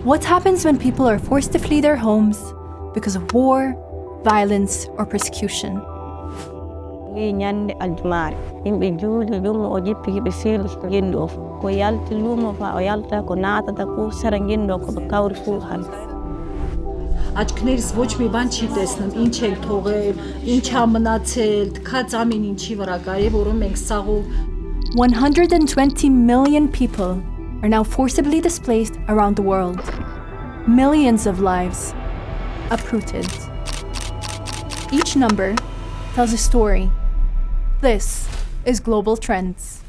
What happens when people are forced to flee their homes because of war, violence, or persecution? Nyande aljumare yimɓe juuli lumo o jippi ɓe seeɗi ngendu o ko yalti lumo fa o yalta ko naatata ko sara ngendu o koɓe kawri fuu han Աչքներս ոչ մի բան չի տեսնում, ինչ եք թողել, ինչ ա մնացել, թքած ամեն ինչի վրա կարի, որում մենք սաղով 120 million people are now forcibly displaced around the world. Millions of lives uprooted. Each number tells a story. This is Global Trends.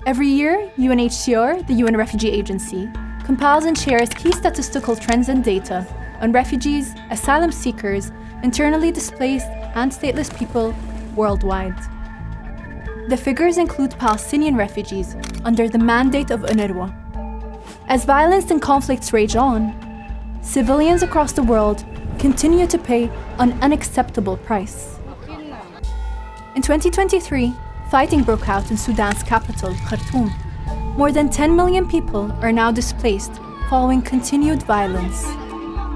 Every year, UNHCR, the UN Refugee Agency, compiles and shares key statistical trends and data on refugees, asylum seekers, internally displaced, and stateless people worldwide. The figures include Palestinian refugees under the mandate of UNRWA. As violence and conflicts rage on, civilians across the world continue to pay an unacceptable price. In 2023, fighting broke out in Sudan's capital, Khartoum. More than 10 million people are now displaced following continued violence.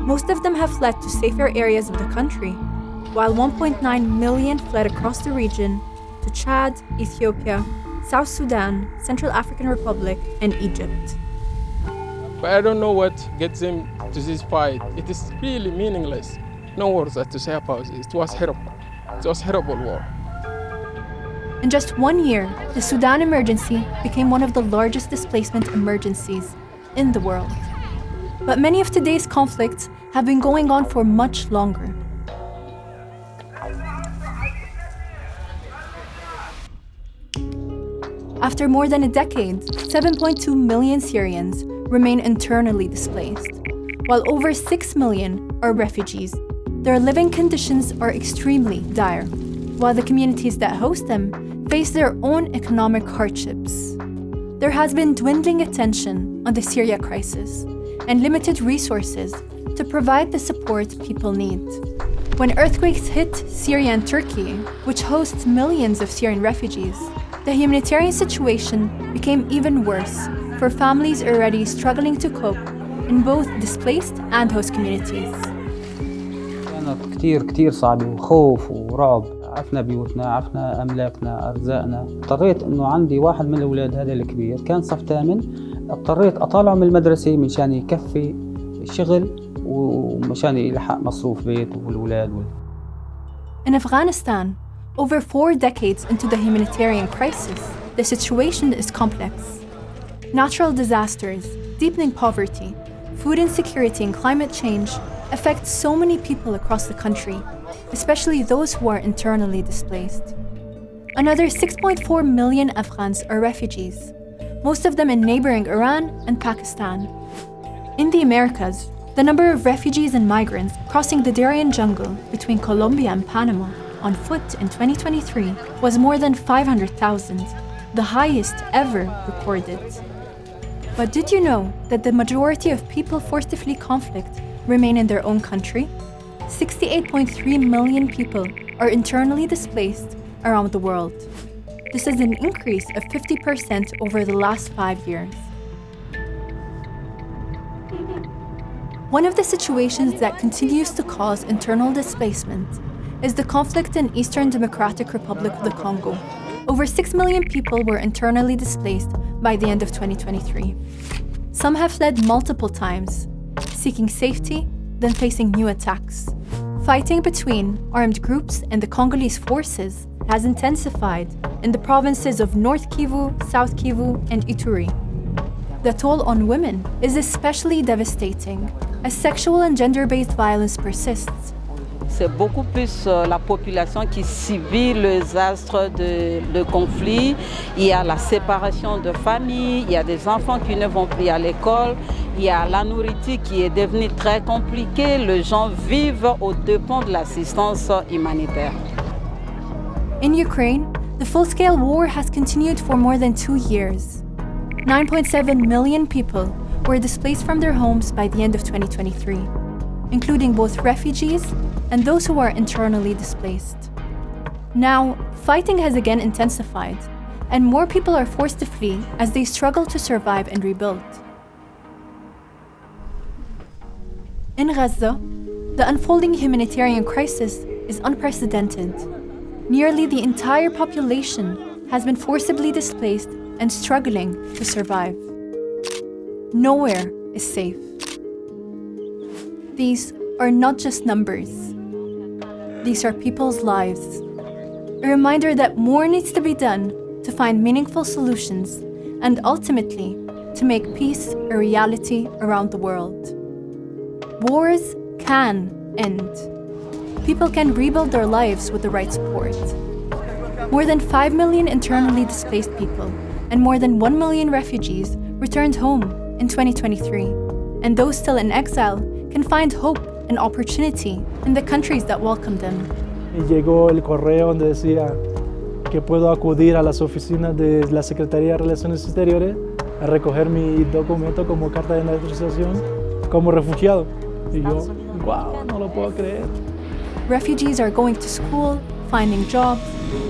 Most of them have fled to safer areas of the country, while 1.9 million fled across the region to Chad, Ethiopia, South Sudan, Central African Republic, and Egypt. But I don't know what gets them to this fight. It is really meaningless. No words to say about it. It was horrible. It was a horrible war. In just 1 year, the Sudan emergency became one of the largest displacement emergencies in the world. But many of today's conflicts have been going on for much longer. After more than a decade, 7.2 million Syrians remain internally displaced, while over 6 million are refugees. Their living conditions are extremely dire, while the communities that host them face their own economic hardships. There has been dwindling attention on the Syria crisis and limited resources to provide the support people need. When earthquakes hit Syria and Turkey, which hosts millions of Syrian refugees, the humanitarian situation became even worse for families already struggling to cope in both displaced and host communities. كانت كتير صعبة وخوف ورعب. عفنا بيوتنا، عفنا أملاكنا، أرزاقنا. اضطريت إنه عندي واحد من الأولاد هذا الكبير كان صف 8، اضطريت أطالعه من المدرسة مشان يكفي الشغل ومشان يلحق مصروف بيت والأولاد. In Afghanistan, over 4 decades into the humanitarian crisis, the situation is complex. Natural disasters, deepening poverty, food insecurity, and climate change affect so many people across the country, especially those who are internally displaced. Another 6.4 million Afghans are refugees, most of them in neighboring Iran and Pakistan. In the Americas, the number of refugees and migrants crossing the Darien jungle between Colombia and Panama on foot in 2023 was more than 500,000, the highest ever recorded. But did you know that the majority of people forced to flee conflict remain in their own country? 68.3 million people are internally displaced around the world. This is an increase of 50% over the last 5 years. One of the situations that continues to cause internal displacement is the conflict in Eastern Democratic Republic of the Congo. Over 6 million people were internally displaced by the end of 2023. Some have fled multiple times, seeking safety, then facing new attacks. Fighting between armed groups and the Congolese forces has intensified in the provinces of North Kivu, South Kivu, and Ituri. The toll on women is especially devastating as sexual and gender-based violence persists. C'est beaucoup plus la population qui subit les astres de conflit. Il y a la séparation de famille, il y a des enfants qui ne vont plus à l'école, il y a la nourriture qui est devenue très compliquée. Les gens vivent aux dépens de l'assistance humanitaire. In Ukraine, the full-scale war has continued for more than 2 years. 9.7 million people were displaced from their homes by the end of 2023, including both refugees and those who are internally displaced. Now, fighting has again intensified, and more people are forced to flee as they struggle to survive and rebuild. In Gaza, the unfolding humanitarian crisis is unprecedented. Nearly the entire population has been forcibly displaced and struggling to survive. Nowhere is safe. These are not just numbers. These are people's lives. A reminder that more needs to be done to find meaningful solutions and ultimately to make peace a reality around the world. Wars can end. People can rebuild their lives with the right support. More than 5 million internally displaced people and more than 1 million refugees returned home in 2023. And those still in exile can find hope and opportunity in the countries that welcome them. Y llegó el correo donde decía que puedo acudir a las oficinas de la Secretaría de Relaciones Exteriores a recoger mi documento como carta de naturalización como refugiado. Y yo, wow, no lo puedo creer. Refugees are going to school, finding jobs,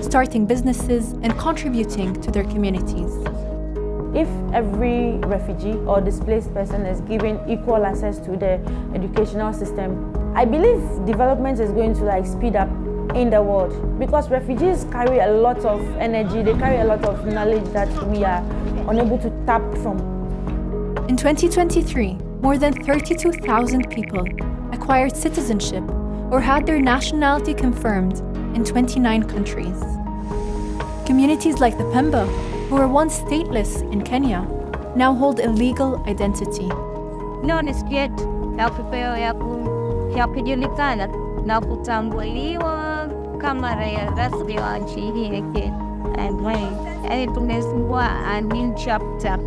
starting businesses, and contributing to their communities. If every refugee or displaced person is given equal access to the educational system, I believe development is going to speed up in the world, because refugees carry a lot of energy, they carry a lot of knowledge that we are unable to tap from. In 2023, more than 32,000 people acquired citizenship or had their nationality confirmed in 29 countries. Communities like the Pemba, who were once stateless in Kenya, now hold a legal identity. No nisikia vipeo ya kujulikana na kutambuliwa kama raia rasmi wa nchi hii ya Kenya. Yani tumezungua a new chapter.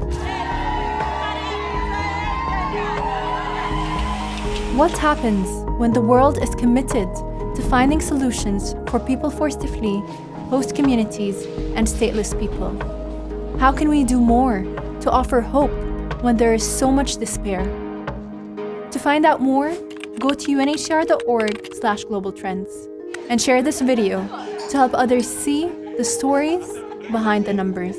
What happens when the world is committed to finding solutions for people forced to flee, host communities, and stateless people? How can we do more to offer hope when there is so much despair? To find out more, go to unhr.org/globaltrends and share this video to help others see the stories behind the numbers.